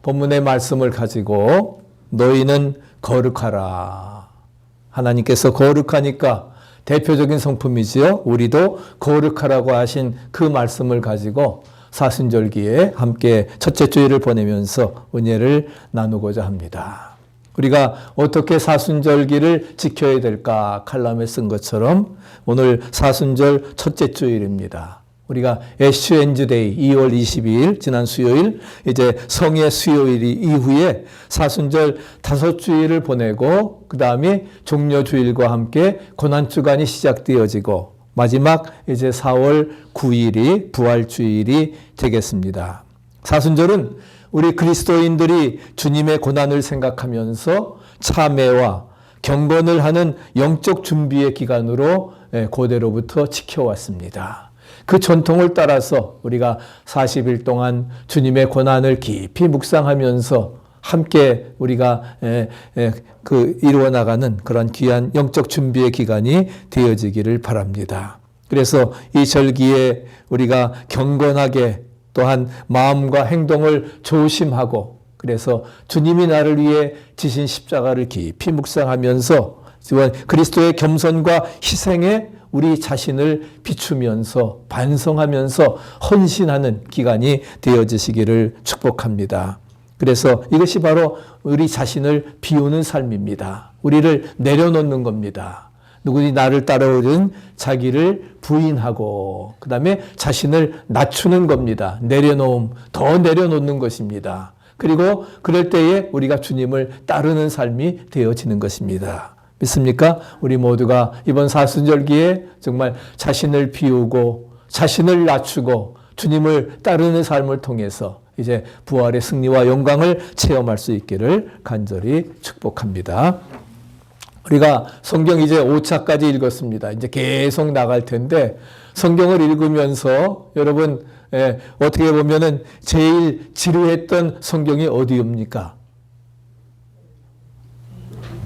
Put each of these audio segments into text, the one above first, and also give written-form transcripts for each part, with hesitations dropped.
본문의 말씀을 가지고 너희는 거룩하라. 하나님께서 거룩하니까 대표적인 성품이지요. 우리도 거룩하라고 하신 그 말씀을 가지고 사순절기에 함께 첫째 주일을 보내면서 은혜를 나누고자 합니다. 우리가 어떻게 사순절기를 지켜야 될까 칼럼에 쓴 것처럼 오늘 사순절 첫째 주일입니다. 우리가 애슈엔즈데이 2월 22일 지난 수요일 이제 성의 수요일 이후에 사순절 다섯 주일을 보내고 그 다음에 종려주일과 함께 고난주간이 시작되어지고 마지막 이제 4월 9일이 부활주일이 되겠습니다. 사순절은 우리 그리스도인들이 주님의 고난을 생각하면서 참회와 경건을 하는 영적 준비의 기간으로 고대로부터 지켜왔습니다. 그 전통을 따라서 우리가 40일 동안 주님의 고난을 깊이 묵상하면서 함께 우리가 이루어 나가는 그런 귀한 영적 준비의 기간이 되어지기를 바랍니다. 그래서 이 절기에 우리가 경건하게 또한 마음과 행동을 조심하고 그래서 주님이 나를 위해 지신 십자가를 깊이 묵상하면서 그리스도의 겸손과 희생에 우리 자신을 비추면서 반성하면서 헌신하는 기간이 되어지시기를 축복합니다. 그래서 이것이 바로 우리 자신을 비우는 삶입니다. 우리를 내려놓는 겁니다. 누구든지 나를 따라오는 자기를 부인하고 그 다음에 자신을 낮추는 겁니다. 내려놓음, 더 내려놓는 것입니다. 그리고 그럴 때에 우리가 주님을 따르는 삶이 되어지는 것입니다. 믿습니까? 우리 모두가 이번 사순절기에 정말 자신을 비우고 자신을 낮추고 주님을 따르는 삶을 통해서 이제 부활의 승리와 영광을 체험할 수 있기를 간절히 축복합니다. 우리가 성경 이제 5차까지 읽었습니다. 이제 계속 나갈 텐데 성경을 읽으면서 여러분 어떻게 보면은 제일 지루했던 성경이 어디입니까?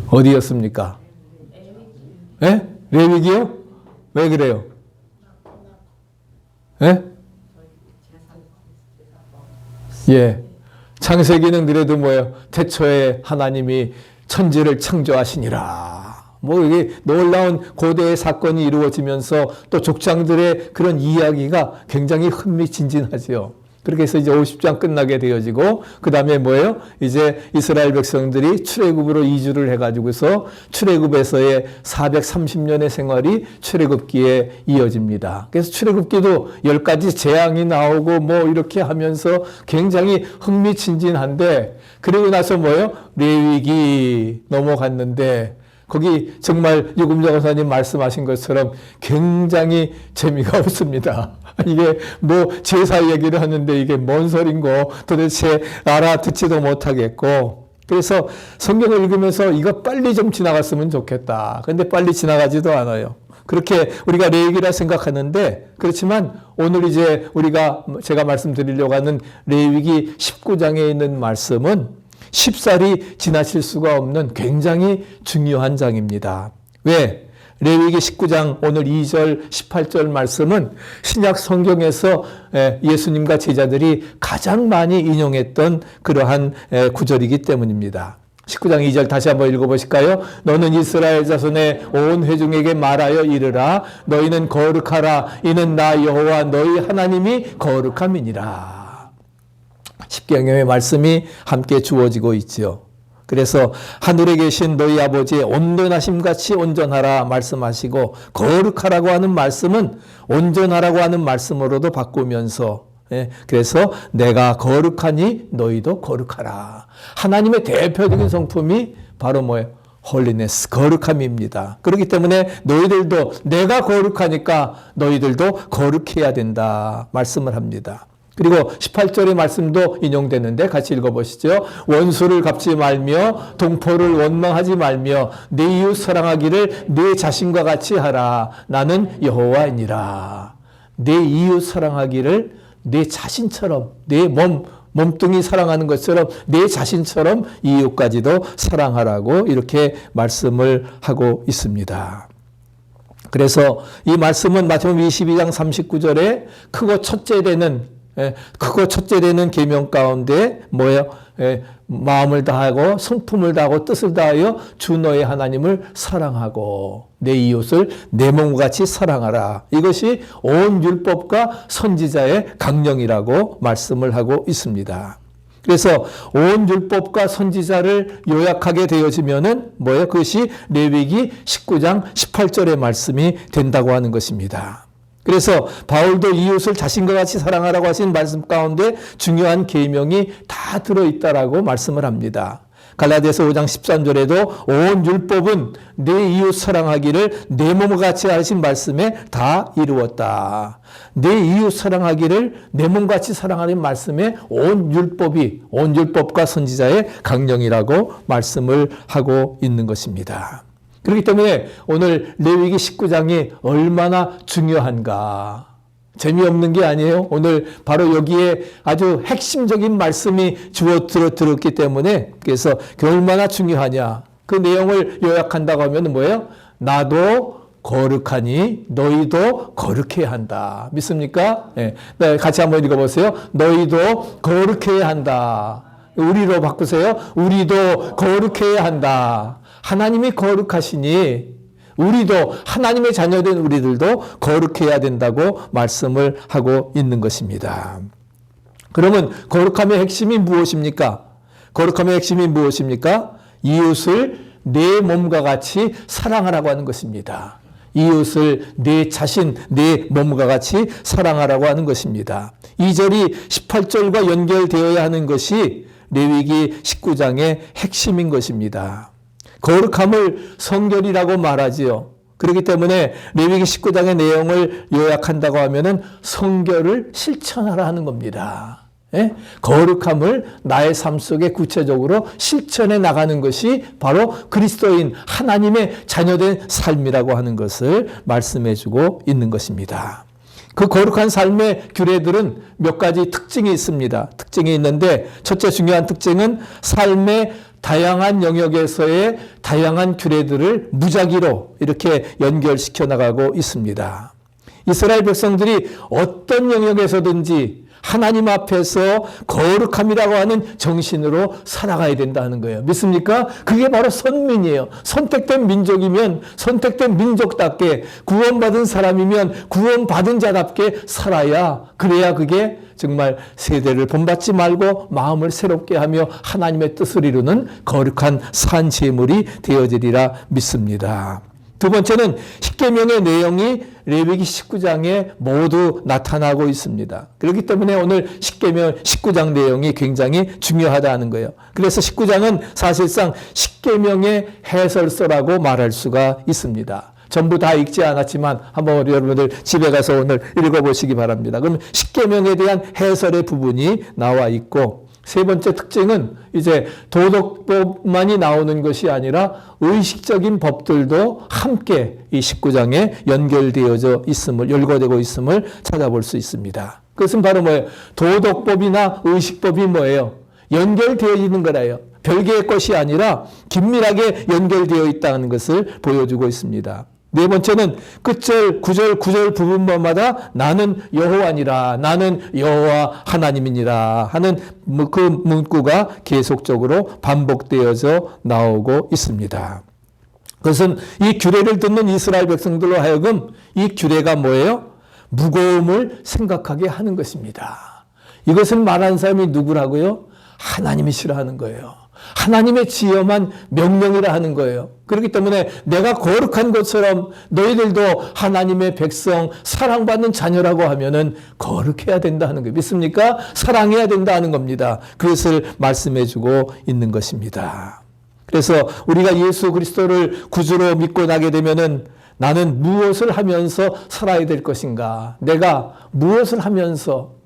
어디였습니까? 레위기요? 왜 그래요? 창세기는 그래도 뭐예요? 태초에 하나님이 천지를 창조하시니라. 이게 놀라운 고대의 사건이 이루어지면서 또 족장들의 그런 이야기가 굉장히 흥미진진하지요. 그렇게 해서 이제 50장 끝나게 되어지고 그 다음에 뭐예요? 이제 이스라엘 백성들이 출애굽으로 이주를 해가지고서 출애굽에서의 430년의 생활이 출애굽기에 이어집니다. 그래서 출애굽기도 10가지 재앙이 나오고 이렇게 하면서 굉장히 흥미진진한데 그리고 나서 뭐예요? 레위기 넘어갔는데 거기 정말 유금자 권사님 말씀하신 것처럼 굉장히 재미가 없습니다. 이게 제사 얘기를 하는데 이게 뭔 소린고 도대체 알아듣지도 못하겠고 그래서 성경을 읽으면서 이거 빨리 좀 지나갔으면 좋겠다. 근데 빨리 지나가지도 않아요. 그렇게 우리가 레위기라 생각하는데 그렇지만 오늘 이제 제가 말씀드리려고 하는 레위기 19장에 있는 말씀은 쉽사리 지나칠 수가 없는 굉장히 중요한 장입니다. 왜? 레위기 19장 오늘 2절 18절 말씀은 신약 성경에서 예수님과 제자들이 가장 많이 인용했던 그러한 구절이기 때문입니다. 19장 2절 다시 한번 읽어보실까요? 너는 이스라엘 자손의 온 회중에게 말하여 이르라. 너희는 거룩하라. 이는 나 여호와 너희 하나님이 거룩함이니라. 십계명의 말씀이 함께 주어지고 있지요. 그래서 하늘에 계신 너희 아버지의 온전하심같이 온전하라 말씀하시고 거룩하라고 하는 말씀은 온전하라고 하는 말씀으로도 바꾸면서 그래서 내가 거룩하니 너희도 거룩하라. 하나님의 대표적인 성품이 바로 뭐예요? 홀리네스, 거룩함입니다. 그렇기 때문에 너희들도 내가 거룩하니까 너희들도 거룩해야 된다 말씀을 합니다. 그리고 18절의 말씀도 인용되는데 같이 읽어보시죠. 원수를 갚지 말며 동포를 원망하지 말며 내 이웃 사랑하기를 내 자신과 같이 하라. 나는 여호와이니라. 내 이웃 사랑하기를 내 자신처럼 내 몸뚱이 사랑하는 것처럼 내 자신처럼 이웃까지도 사랑하라고 이렇게 말씀을 하고 있습니다. 그래서 이 말씀은 마태복음 22장 39절에 크고 첫째 되는 크고 첫째 되는 계명 가운데 뭐예요? 마음을 다하고 성품을 다하고 뜻을 다하여 주 너의 하나님을 사랑하고 내 이웃을 내 몸과 같이 사랑하라. 이것이 온 율법과 선지자의 강령이라고 말씀을 하고 있습니다. 그래서 온 율법과 선지자를 요약하게 되어지면은 뭐예요? 그것이 레위기 19장 18절의 말씀이 된다고 하는 것입니다. 그래서 바울도 이웃을 자신과 같이 사랑하라고 하신 말씀 가운데 중요한 계명이 다 들어있다라고 말씀을 합니다. 갈라디아서 5장 13절에도 온 율법은 내 이웃 사랑하기를 내 몸과 같이 하신 말씀에 다 이루었다. 내 이웃 사랑하기를 내 몸과 같이 사랑하는 말씀에 온 율법과 선지자의 강령이라고 말씀을 하고 있는 것입니다. 그렇기 때문에 오늘 레위기 19장이 얼마나 중요한가. 재미없는 게 아니에요. 오늘 바로 여기에 아주 핵심적인 말씀이 들었기 때문에 그래서 얼마나 중요하냐. 그 내용을 요약한다고 하면 뭐예요? 나도 거룩하니 너희도 거룩해야 한다. 믿습니까? 네, 같이 한번 읽어보세요. 너희도 거룩해야 한다. 우리로 바꾸세요. 우리도 거룩해야 한다. 하나님이 거룩하시니 우리도 하나님의 자녀된 우리들도 거룩해야 된다고 말씀을 하고 있는 것입니다. 그러면 거룩함의 핵심이 무엇입니까? 거룩함의 핵심이 무엇입니까? 이웃을 내 몸과 같이 사랑하라고 하는 것입니다. 이웃을 내 자신, 내 몸과 같이 사랑하라고 하는 것입니다. 2절이 18절과 연결되어야 하는 것이 레위기 19장의 핵심인 것입니다. 거룩함을 성결이라고 말하지요. 그렇기 때문에 레위기 19장의 내용을 요약한다고 하면은 성결을 실천하라 하는 겁니다. 거룩함을 나의 삶 속에 구체적으로 실천해 나가는 것이 바로 그리스도인 하나님의 자녀된 삶이라고 하는 것을 말씀해 주고 있는 것입니다. 그 거룩한 삶의 규례들은 몇 가지 특징이 있습니다. 특징이 있는데 첫째 중요한 특징은 삶의 다양한 영역에서의 다양한 규례들을 무작위로 이렇게 연결시켜 나가고 있습니다. 이스라엘 백성들이 어떤 영역에서든지 하나님 앞에서 거룩함이라고 하는 정신으로 살아가야 된다는 거예요. 믿습니까? 그게 바로 선민이에요. 선택된 민족이면 선택된 민족답게 구원받은 사람이면 구원받은 자답게 살아야 그래야 그게 정말 세대를 본받지 말고 마음을 새롭게 하며 하나님의 뜻을 이루는 거룩한 산 제물이 되어지리라 믿습니다. 두 번째는 십계명의 내용이 레위기 19장에 모두 나타나고 있습니다. 그렇기 때문에 오늘 십계명 19장 내용이 굉장히 중요하다는 거예요. 그래서 19장은 사실상 십계명의 해설서라고 말할 수가 있습니다. 전부 다 읽지 않았지만 한번 여러분들 집에 가서 오늘 읽어보시기 바랍니다. 그럼 십계명에 대한 해설의 부분이 나와 있고 세 번째 특징은 이제 도덕법만이 나오는 것이 아니라 의식적인 법들도 함께 이 19장에 연결되어져 있음을, 열거되고 있음을 찾아볼 수 있습니다. 그것은 바로 뭐예요? 도덕법이나 의식법이 뭐예요? 연결되어 있는 거라요. 별개의 것이 아니라 긴밀하게 연결되어 있다는 것을 보여주고 있습니다. 네 번째는 끝절 9절 부분마다 나는 여호와니라, 나는 여호와 하나님이니라 하는 그 문구가 계속적으로 반복되어져 나오고 있습니다. 그것은 이 규례를 듣는 이스라엘 백성들로 하여금 이 규례가 뭐예요? 무거움을 생각하게 하는 것입니다. 이것을 말하는 사람이 누구라고요? 하나님이 싫어하는 거예요. 하나님의 지엄한 명령이라 하는 거예요. 그렇기 때문에 내가 거룩한 것처럼 너희들도 하나님의 백성, 사랑받는 자녀라고 하면은 거룩해야 된다 하는 거예요. 믿습니까? 사랑해야 된다 하는 겁니다. 그것을 말씀해 주고 있는 것입니다. 그래서 우리가 예수 그리스도를 구주로 믿고 나게 되면은 나는 무엇을 하면서 살아야 될 것인가? 내가 무엇을 하면서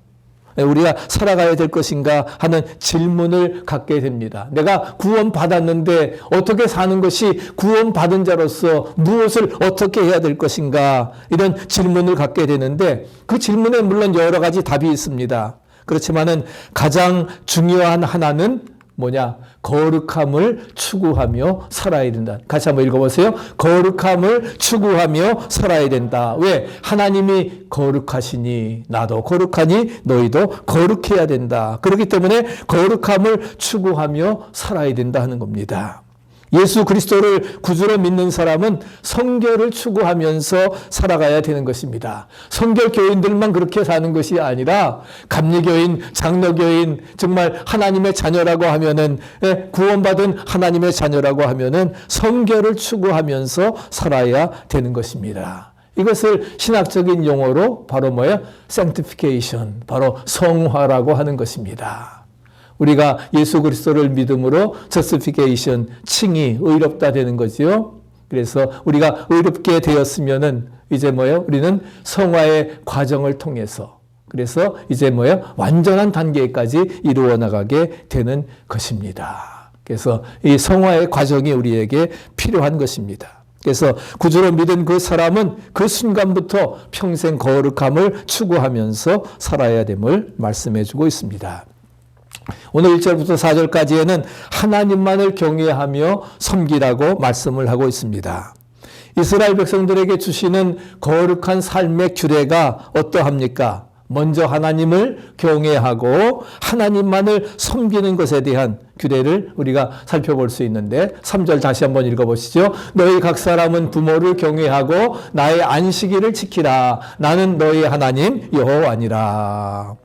우리가 살아가야 될 것인가 하는 질문을 갖게 됩니다. 내가 구원받았는데 어떻게 사는 것이 구원받은 자로서 무엇을 어떻게 해야 될 것인가 이런 질문을 갖게 되는데 그 질문에 물론 여러 가지 답이 있습니다. 그렇지만은 가장 중요한 하나는 뭐냐? 거룩함을 추구하며 살아야 된다. 같이 한번 읽어보세요. 거룩함을 추구하며 살아야 된다. 왜? 하나님이 거룩하시니 나도 거룩하니 너희도 거룩해야 된다. 그렇기 때문에 거룩함을 추구하며 살아야 된다 하는 겁니다. 예수 그리스도를 구주로 믿는 사람은 성결을 추구하면서 살아가야 되는 것입니다. 성결 교인들만 그렇게 사는 것이 아니라 감리교인, 장로교인, 정말 하나님의 자녀라고 하면은, 구원받은 하나님의 자녀라고 하면은 성결을 추구하면서 살아야 되는 것입니다. 이것을 신학적인 용어로 바로 뭐예요? sanctification, 바로 성화라고 하는 것입니다. 우리가 예수 그리스도를 믿음으로 justification, 칭의, 의롭다 되는 거지요. 그래서 우리가 의롭게 되었으면은 이제 뭐예요? 우리는 성화의 과정을 통해서, 그래서 이제 뭐예요? 완전한 단계까지 이루어 나가게 되는 것입니다. 그래서 이 성화의 과정이 우리에게 필요한 것입니다. 그래서 구주로 믿은 그 사람은 그 순간부터 평생 거룩함을 추구하면서 살아야 됨을 말씀해 주고 있습니다. 오늘 1절부터 4절까지에는 하나님만을 경외하며 섬기라고 말씀을 하고 있습니다. 이스라엘 백성들에게 주시는 거룩한 삶의 규례가 어떠합니까? 먼저 하나님을 경외하고 하나님만을 섬기는 것에 대한 규례를 우리가 살펴볼 수 있는데 3절 다시 한번 읽어보시죠. 너희 각 사람은 부모를 경외하고 나의 안식일을 지키라. 나는 너희 하나님 여호와니라.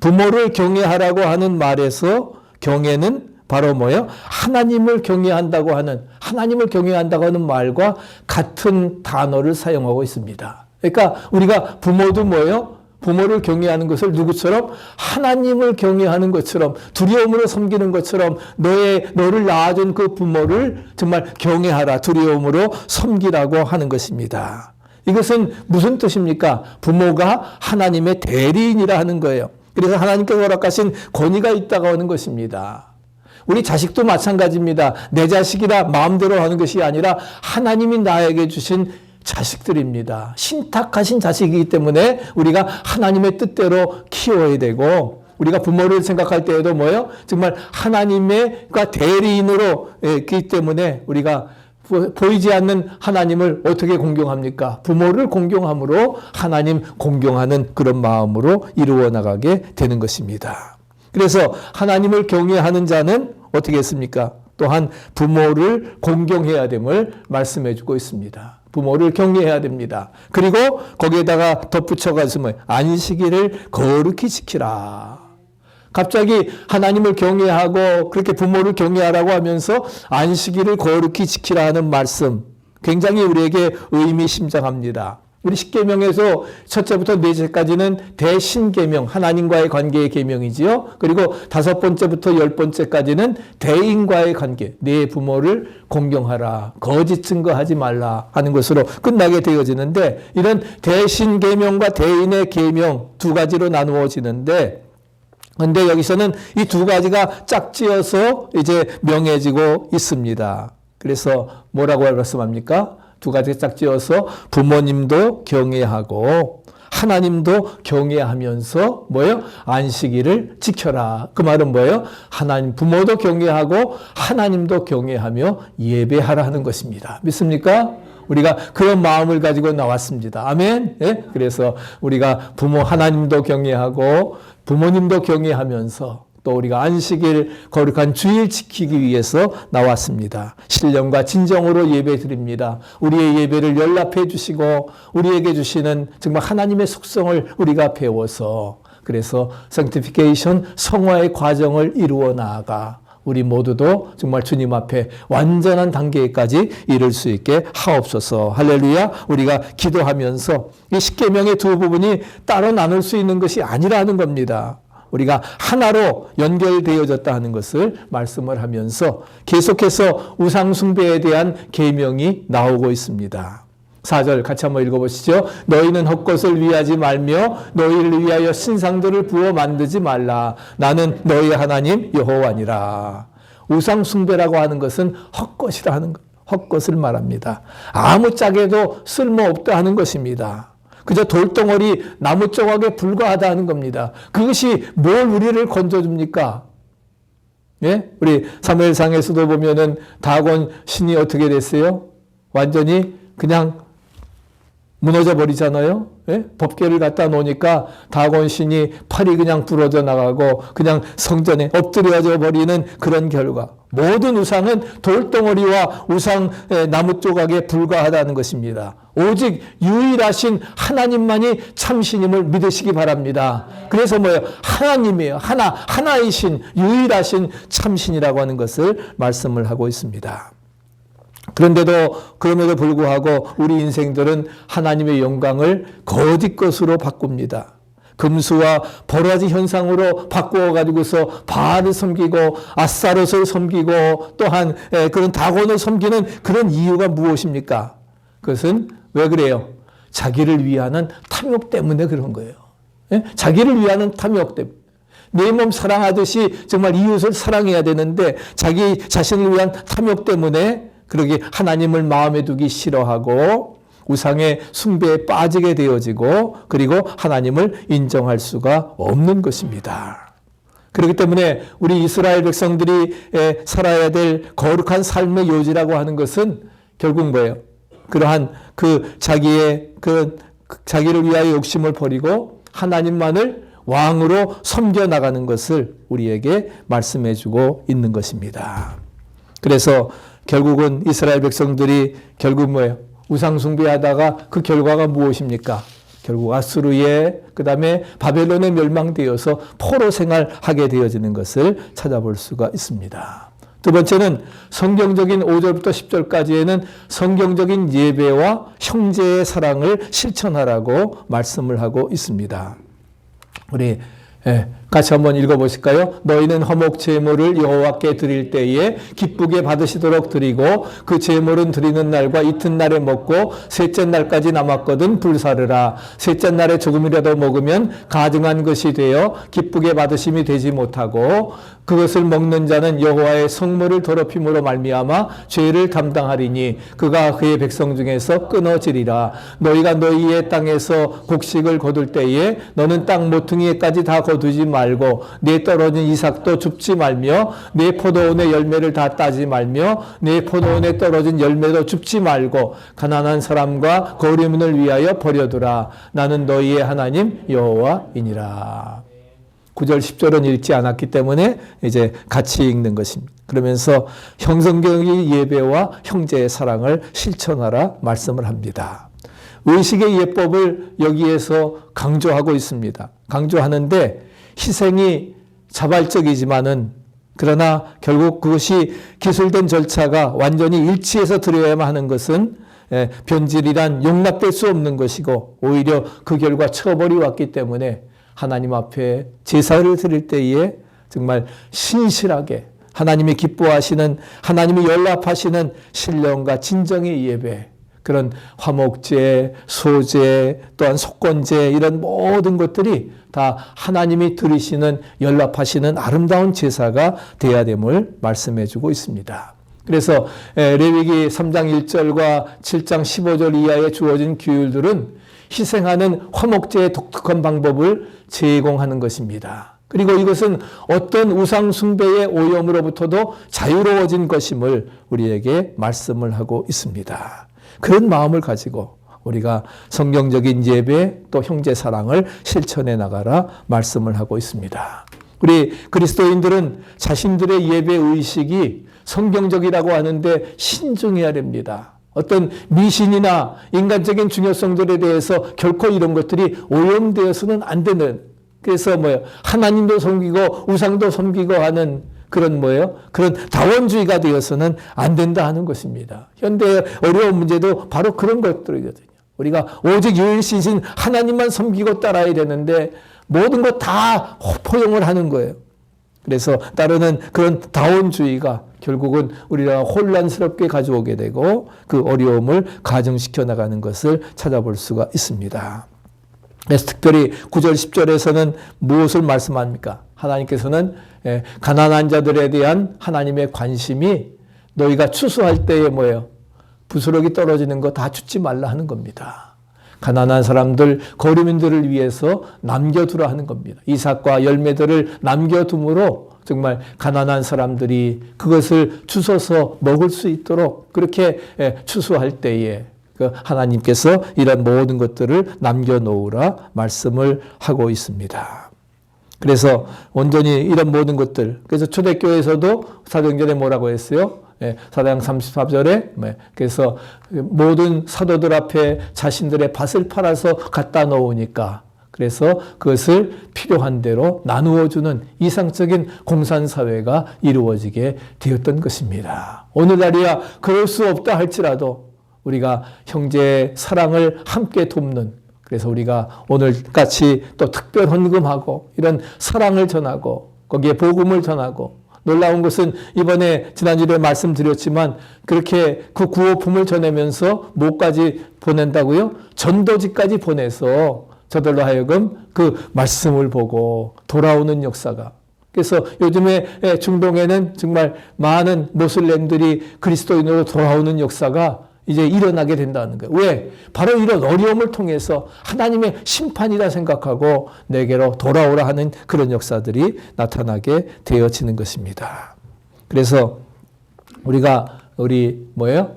부모를 경외하라고 하는 말에서 경외는 바로 뭐예요? 하나님을 경외한다고 하는 말과 같은 단어를 사용하고 있습니다. 그러니까 우리가 부모도 뭐예요? 부모를 경외하는 것을 누구처럼? 하나님을 경외하는 것처럼, 두려움으로 섬기는 것처럼 너를 낳아준 그 부모를 정말 경외하라, 두려움으로 섬기라고 하는 것입니다. 이것은 무슨 뜻입니까? 부모가 하나님의 대리인이라 하는 거예요. 그래서 하나님께서 허락하신 권위가 있다고 하는 것입니다. 우리 자식도 마찬가지입니다. 내 자식이라 마음대로 하는 것이 아니라 하나님이 나에게 주신 자식들입니다. 신탁하신 자식이기 때문에 우리가 하나님의 뜻대로 키워야 되고, 우리가 부모를 생각할 때에도 뭐예요? 정말 하나님의 대리인으로 있기 때문에 우리가 보이지 않는 하나님을 어떻게 공경합니까? 부모를 공경함으로 하나님 공경하는 그런 마음으로 이루어 나가게 되는 것입니다. 그래서 하나님을 경외하는 자는 어떻게 했습니까? 또한 부모를 공경해야 됨을 말씀해 주고 있습니다. 부모를 경외해야 됩니다. 그리고 거기에다가 덧붙여가지고 안식일을 거룩히 지키라. 갑자기 하나님을 경외하고 그렇게 부모를 경외하라고 하면서 안식일을 거룩히 지키라 하는 말씀, 굉장히 우리에게 의미심장합니다. 우리 십계명에서 첫째부터 넷째까지는 대신계명, 하나님과의 관계의 계명이지요. 그리고 5번째부터 10번째까지는 대인과의 관계, 내 부모를 공경하라, 거짓 증거하지 말라 하는 것으로 끝나게 되어지는데, 이런 대신계명과 대인의 계명 두 가지로 나누어지는데, 근데 여기서는 이 두 가지가 짝지어서 이제 명해지고 있습니다. 그래서 뭐라고 말씀합니까? 두 가지 짝지어서 부모님도 경외하고 하나님도 경외하면서 뭐예요? 안식일을 지켜라. 그 말은 뭐예요? 부모도 경외하고 하나님도 경외하며 예배하라 하는 것입니다. 믿습니까? 우리가 그런 마음을 가지고 나왔습니다. 아멘. 네? 그래서 우리가 하나님도 경외하고 부모님도 경외하면서 또 우리가 안식일 거룩한 주일 지키기 위해서 나왔습니다. 신령과 진정으로 예배 드립니다. 우리의 예배를 연락해 주시고 우리에게 주시는 정말 하나님의 속성을 우리가 배워서, 그래서 sanctification, 성화의 과정을 이루어 나아가 우리 모두도 정말 주님 앞에 완전한 단계까지 이룰 수 있게 하옵소서. 할렐루야. 우리가 기도하면서 이 십계명의 두 부분이 따로 나눌 수 있는 것이 아니라는 겁니다. 우리가 하나로 연결되어졌다 하는 것을 말씀을 하면서 계속해서 우상숭배에 대한 계명이 나오고 있습니다. 4절 같이 한번 읽어보시죠. 너희는 헛것을 위하지 말며 너희를 위하여 신상들을 부어 만들지 말라. 나는 너희 하나님 여호와니라. 우상숭배라고 하는 것은 헛것이라 하는 것, 헛것을 말합니다. 아무짝에도 쓸모없다 하는 것입니다. 그저 돌덩어리, 나무 조각에 불과하다 하는 겁니다. 그것이 뭘 우리를 건져줍니까? 예? 우리 사무엘상에서도 보면은 다곤 신이 어떻게 됐어요? 완전히 그냥 무너져 버리잖아요. 예? 법궤를 갖다 놓으니까 다곤 신이 팔이 그냥 부러져 나가고 그냥 성전에 엎드려져 버리는 그런 결과. 모든 우상은 돌덩어리와 우상 나무 조각에 불과하다는 것입니다. 오직 유일하신 하나님만이 참신임을 믿으시기 바랍니다. 그래서 뭐예요? 하나님이에요. 하나이신 유일하신 참신이라고 하는 것을 말씀을 하고 있습니다. 그럼에도 불구하고 우리 인생들은 하나님의 영광을 거짓 것으로 바꿉니다. 금수와 보라지 현상으로 바꾸어 가지고서 바알을 섬기고 아스타롯을 섬기고 또한 그런 다곤을 섬기는 그런 이유가 무엇입니까? 그것은 왜 그래요? 자기를 위하는 탐욕 때문에 그런 거예요. 자기를 위하는 탐욕 때문에. 내 몸 사랑하듯이 정말 이웃을 사랑해야 되는데 자기 자신을 위한 탐욕 때문에 그러기 하나님을 마음에 두기 싫어하고 우상의 숭배에 빠지게 되어지고 그리고 하나님을 인정할 수가 없는 것입니다. 그렇기 때문에 우리 이스라엘 백성들이 살아야 될 거룩한 삶의 요지라고 하는 것은 결국 뭐예요? 그러한 자기를 위하여 욕심을 버리고 하나님만을 왕으로 섬겨 나가는 것을 우리에게 말씀해 주고 있는 것입니다. 그래서 결국은 이스라엘 백성들이 결국 뭐예요? 우상 숭배하다가 그 결과가 무엇입니까? 결국 아수르의 그다음에 바벨론에 멸망되어서 포로 생활하게 되어지는 것을 찾아볼 수가 있습니다. 두 번째는 성경적인 5절부터 10절까지에는 성경적인 예배와 형제의 사랑을 실천하라고 말씀을 하고 있습니다. 우리 같이 한번 읽어보실까요? 너희는 화목 제물을 여호와께 드릴 때에 기쁘게 받으시도록 드리고 그 제물은 드리는 날과 이튿날에 먹고 셋째 날까지 남았거든 불사르라. 셋째 날에 조금이라도 먹으면 가증한 것이 되어 기쁘게 받으심이 되지 못하고 그것을 먹는 자는 여호와의 성물을 더럽힘으로 말미암아 죄를 담당하리니 그가 그의 백성 중에서 끊어지리라. 너희가 너희의 땅에서 곡식을 거둘 때에 너는 땅 모퉁이에까지 다 거두지 말고 내 떨어진 이삭도 줍지 말며 내 포도원의 열매를 다 따지 말며 내 포도원에 떨어진 열매도 줍지 말고 가난한 사람과 거리문을 위하여 버려두라. 나는 너희의 하나님 여호와이니라. 9절 10절은 읽지 않았기 때문에 이제 같이 읽는 것입니다. 그러면서 형성경의 예배와 형제의 사랑을 실천하라 말씀을 합니다. 의식의 예법을 여기에서 강조하고 있습니다. 강조하는데 희생이 자발적이지만은 그러나 결국 그것이 기술된 절차가 완전히 일치해서 드려야만 하는 것은 변질이란 용납될 수 없는 것이고 오히려 그 결과 처벌이 왔기 때문에 하나님 앞에 제사를 드릴 때에 정말 신실하게 하나님이 기뻐하시는 하나님이 연락하시는 신령과 진정의 예배 그런 화목제, 소제, 또한 속건제 이런 모든 것들이 다 하나님이 드리시는 연락하시는 아름다운 제사가 되어야 됨을 말씀해 주고 있습니다. 그래서 레위기 3장 1절과 7장 15절 이하에 주어진 규율들은 희생하는 화목제의 독특한 방법을 제공하는 것입니다. 그리고 이것은 어떤 우상 숭배의 오염으로부터도 자유로워진 것임을 우리에게 말씀을 하고 있습니다. 그런 마음을 가지고 우리가 성경적인 예배 또 형제 사랑을 실천해 나가라 말씀을 하고 있습니다. 우리 그리스도인들은 자신들의 예배 의식이 성경적이라고 하는데 신중해야 됩니다. 어떤 미신이나 인간적인 중요성들에 대해서 결코 이런 것들이 오염되어서는 안 되는 그래서 하나님도 섬기고 우상도 섬기고 하는 그런 그런 다원주의가 되어서는 안 된다 하는 것입니다. 현대의 어려운 문제도 바로 그런 것들이거든요. 우리가 오직 유일신신 하나님만 섬기고 따라야 되는데 모든 것 다 포용을 하는 거예요. 그래서 따르는 그런 다원주의가 결국은 우리가 혼란스럽게 가져오게 되고 그 어려움을 가중시켜 나가는 것을 찾아볼 수가 있습니다. 그래서 특별히 9절 10절에서는 무엇을 말씀합니까? 하나님께서는 가난한 자들에 대한 하나님의 관심이 너희가 추수할 때에 부스러기 떨어지는 거 다 줍지 말라 하는 겁니다. 가난한 사람들, 거류민들을 위해서 남겨두라 하는 겁니다. 이삭과 열매들을 남겨둠으로 정말 가난한 사람들이 그것을 주워서 먹을 수 있도록 그렇게 추수할 때에 하나님께서 이런 모든 것들을 남겨놓으라 말씀을 하고 있습니다. 그래서 온전히 이런 모든 것들, 그래서 초대교회에서도 사도행전에 뭐라고 했어요? 사도행 34절에 그래서 모든 사도들 앞에 자신들의 밭을 팔아서 갖다 놓으니까 그래서 그것을 필요한 대로 나누어 주는 이상적인 공산사회가 이루어지게 되었던 것입니다. 오늘날이야 그럴 수 없다 할지라도 우리가 형제의 사랑을 함께 돕는, 그래서 우리가 오늘같이 또 특별 헌금하고 이런 사랑을 전하고 거기에 복음을 전하고, 놀라운 것은 이번에 지난주에 말씀드렸지만 그렇게 그 구호품을 전하면서 뭐까지 보낸다고요? 전도지까지 보내서 저들로 하여금 그 말씀을 보고 돌아오는 역사가. 그래서 요즘에 중동에는 정말 많은 모슬렘들이 그리스도인으로 돌아오는 역사가 이제 일어나게 된다는 거예요. 왜? 바로 이런 어려움을 통해서 하나님의 심판이라 생각하고 내게로 돌아오라 하는 그런 역사들이 나타나게 되어지는 것입니다. 그래서 우리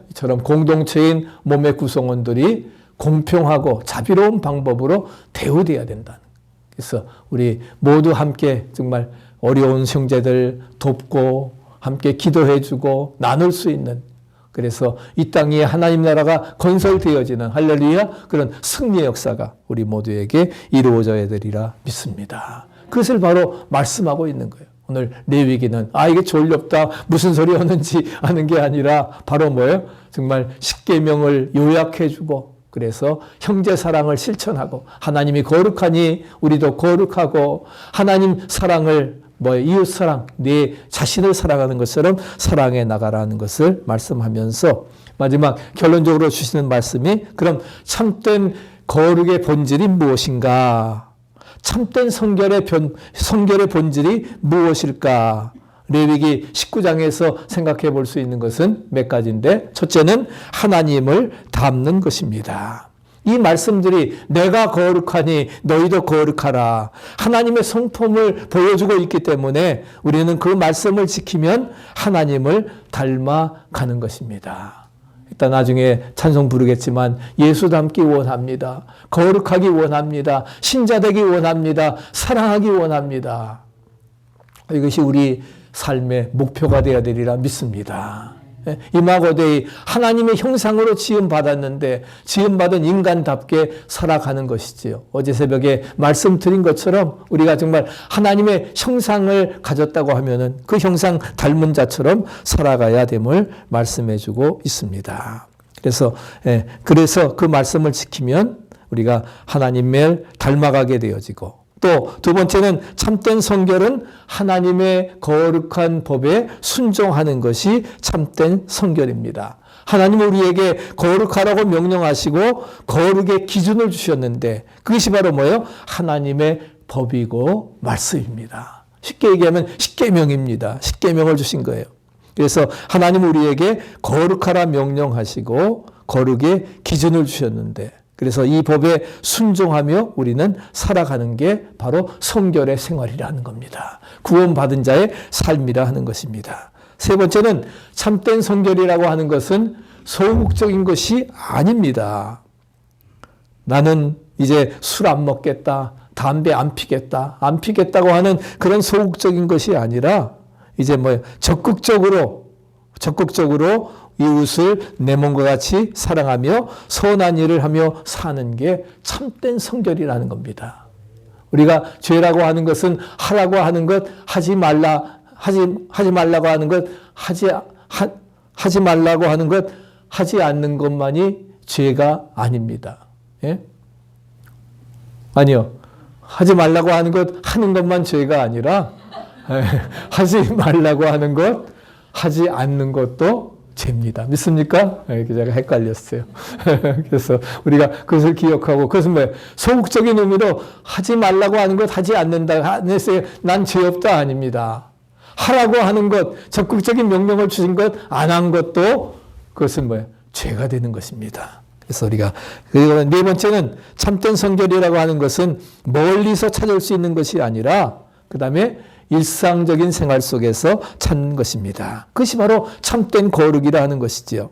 이처럼 공동체인 몸의 구성원들이 공평하고 자비로운 방법으로 대우돼야 된다는 거예요. 그래서 우리 모두 함께 정말 어려운 형제들 돕고 함께 기도해주고 나눌 수 있는, 그래서 이 땅에 하나님 나라가 건설되어지는 할렐루야 그런 승리의 역사가 우리 모두에게 이루어져야 되리라 믿습니다. 그것을 바로 말씀하고 있는 거예요. 오늘 레위기는 이게 졸렵다 무슨 소리 하는지 하는 게 아니라 바로 정말 십계명을 요약해주고, 그래서 형제 사랑을 실천하고 하나님이 거룩하니 우리도 거룩하고 하나님 사랑을 이웃 사랑, 내 자신을 사랑하는 것처럼 사랑해 나가라는 것을 말씀하면서 마지막 결론적으로 주시는 말씀이 그럼 참된 거룩의 본질이 무엇인가? 참된 성결의 본질이 무엇일까? 레위기 19장에서 생각해 볼 수 있는 것은 몇 가지인데, 첫째는 하나님을 닮는 것입니다. 이 말씀들이 내가 거룩하니 너희도 거룩하라, 하나님의 성품을 보여주고 있기 때문에 우리는 그 말씀을 지키면 하나님을 닮아가는 것입니다. 일단 나중에 찬송 부르겠지만 예수 닮기 원합니다. 거룩하기 원합니다. 신자 되기 원합니다. 사랑하기 원합니다. 이것이 우리 삶의 목표가 되어야 되리라 믿습니다. 이마고대의 하나님의 형상으로 지음받았는데 지음받은 인간답게 살아가는 것이지요. 어제 새벽에 말씀드린 것처럼 우리가 정말 하나님의 형상을 가졌다고 하면은 그 형상 닮은 자처럼 살아가야 됨을 말씀해주고 있습니다. 그래서 그 말씀을 지키면 우리가 하나님을 닮아가게 되어지고, 또 두 번째는 참된 성결은 하나님의 거룩한 법에 순종하는 것이 참된 성결입니다. 하나님은 우리에게 거룩하라고 명령하시고 거룩의 기준을 주셨는데 그것이 바로 하나님의 법이고 말씀입니다. 쉽게 얘기하면 십계명입니다. 십계명을 주신 거예요. 그래서 하나님은 우리에게 거룩하라 명령하시고 거룩의 기준을 주셨는데, 그래서 이 법에 순종하며 우리는 살아가는 게 바로 성결의 생활이라는 겁니다. 구원받은 자의 삶이라 하는 것입니다. 세 번째는 참된 성결이라고 하는 것은 소극적인 것이 아닙니다. 나는 이제 술 안 먹겠다, 담배 안 피겠다고 하는 그런 소극적인 것이 아니라 이제 적극적으로 이웃을 내 몸과 같이 사랑하며 선한 일을 하며 사는 게 참된 성결이라는 겁니다. 우리가 죄라고 하는 것은 하라고 하는 것 하지 말라고 하는 것 하지 말라고 하는 것 하지 않는 것만이 죄가 아닙니다. 예? 아니요. 하지 말라고 하는 것 하는 것만 죄가 아니라 하지 말라고 하는 것 하지 않는 것도 죄입니다. 믿습니까? 제가 헷갈렸어요. 그래서 우리가 그것을 기억하고, 그것은 소극적인 의미로 하지 말라고 하는 것 하지 않는다. 난 죄 없다 아닙니다. 하라고 하는 것, 적극적인 명령을 주신 것 안 한 것도 그것은 죄가 되는 것입니다. 그래서 그리고 네 번째는 참된 성결이라고 하는 것은 멀리서 찾을 수 있는 것이 아니라 그 다음에 일상적인 생활 속에서 찾는 것입니다. 그것이 바로 참된 거룩이라 하는 것이지요.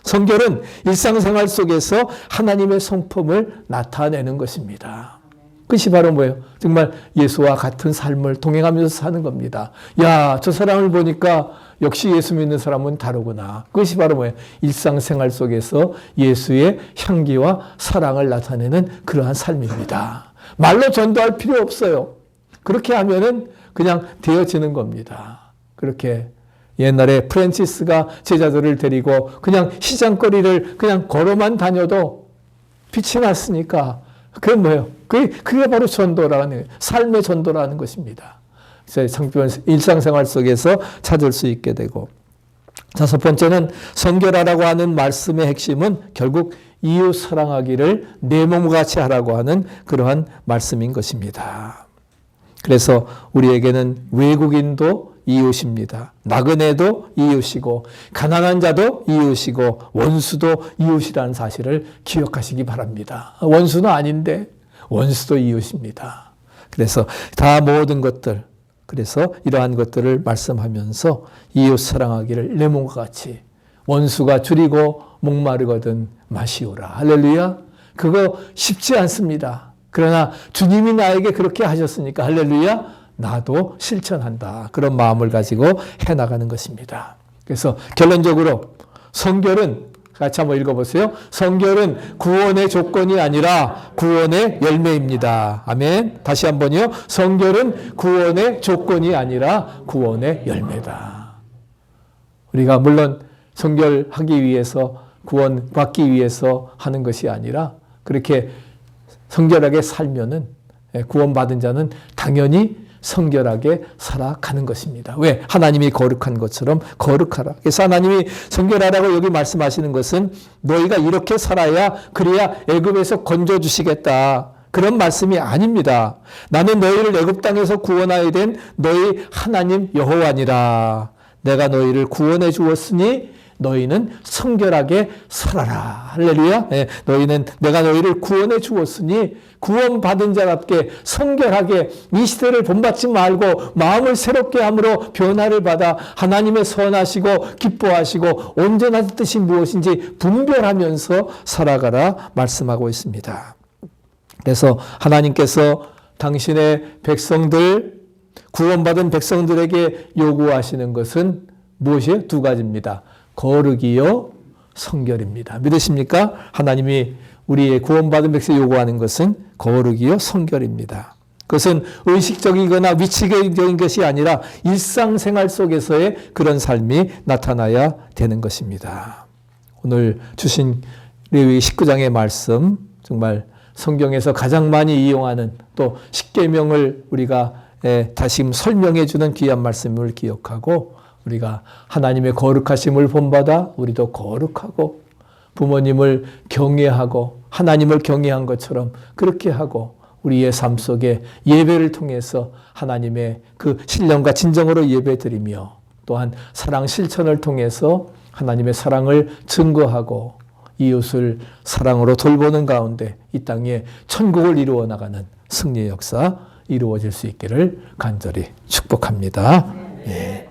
성결은 일상생활 속에서 하나님의 성품을 나타내는 것입니다. 그것이 바로 뭐예요? 정말 예수와 같은 삶을 동행하면서 사는 겁니다. 야, 저 사람을 보니까 역시 예수 믿는 사람은 다르구나. 그것이 바로 뭐예요? 일상생활 속에서 예수의 향기와 사랑을 나타내는 그러한 삶입니다. 말로 전도할 필요 없어요. 그렇게 하면은 그냥 되어지는 겁니다. 그렇게 옛날에 프란치스가 제자들을 데리고 그냥 시장거리를 그냥 걸어만 다녀도 빛이 났으니까 그게 뭐예요? 그게 바로 전도라는 거예요. 삶의 전도라는 것입니다. 일상생활 속에서 찾을 수 있게 되고, 다섯 번째는 성결하라고 하는 말씀의 핵심은 결국 이웃 사랑하기를 내 몸과 같이 하라고 하는 그러한 말씀인 것입니다. 그래서 우리에게는 외국인도 이웃입니다. 나그네도 이웃이고 가난한 자도 이웃이고 원수도 이웃이라는 사실을 기억하시기 바랍니다. 원수는 아닌데 원수도 이웃입니다. 그래서 다 모든 것들, 그래서 이러한 것들을 말씀하면서 이웃 사랑하기를 내 몸과 같이, 원수가 줄이고 목마르거든 마시오라. 할렐루야. 그거 쉽지 않습니다. 그러나 주님이 나에게 그렇게 하셨으니까 할렐루야, 나도 실천한다. 그런 마음을 가지고 해나가는 것입니다. 그래서 결론적으로 성결은, 같이 한번 읽어보세요. 성결은 구원의 조건이 아니라 구원의 열매입니다. 아멘. 다시 한번요. 성결은 구원의 조건이 아니라 구원의 열매다. 우리가 물론 성결하기 위해서, 구원받기 위해서 하는 것이 아니라 그렇게 성결하게 살면은, 구원받은 자는 당연히 성결하게 살아가는 것입니다. 왜? 하나님이 거룩한 것처럼 거룩하라. 그래서 하나님이 성결하라고 여기 말씀하시는 것은 너희가 이렇게 살아야, 그래야 애굽에서 건져주시겠다, 그런 말씀이 아닙니다. 나는 너희를 애굽 땅에서 구원하여 된 너희 하나님 여호와니라. 내가 너희를 구원해 주었으니 너희는 성결하게 살아라. 할렐루야. 네, 내가 너희를 구원해 주었으니 구원받은 자답게 성결하게 이 시대를 본받지 말고 마음을 새롭게 함으로 변화를 받아 하나님의 선하시고 기뻐하시고 온전한 뜻이 무엇인지 분별하면서 살아가라 말씀하고 있습니다. 그래서 하나님께서 당신의 백성들, 구원받은 백성들에게 요구하시는 것은 무엇이에요? 두 가지입니다. 거룩이요 성결입니다. 믿으십니까? 하나님이 우리의 구원받은 백성이 요구하는 것은 거룩이요 성결입니다. 그것은 의식적이거나 위치적인 것이 아니라 일상생활 속에서의 그런 삶이 나타나야 되는 것입니다. 오늘 주신 레위기 19장의 말씀, 정말 성경에서 가장 많이 이용하는, 또 십계명을 우리가 다시 설명해 주는 귀한 말씀을 기억하고, 우리가 하나님의 거룩하심을 본받아 우리도 거룩하고, 부모님을 경외하고 하나님을 경외한 것처럼 그렇게 하고, 우리의 삶 속에 예배를 통해서 하나님의 그 신령과 진정으로 예배드리며, 또한 사랑 실천을 통해서 하나님의 사랑을 증거하고 이웃을 사랑으로 돌보는 가운데 이 땅에 천국을 이루어 나가는 승리의 역사 이루어질 수 있기를 간절히 축복합니다. 예.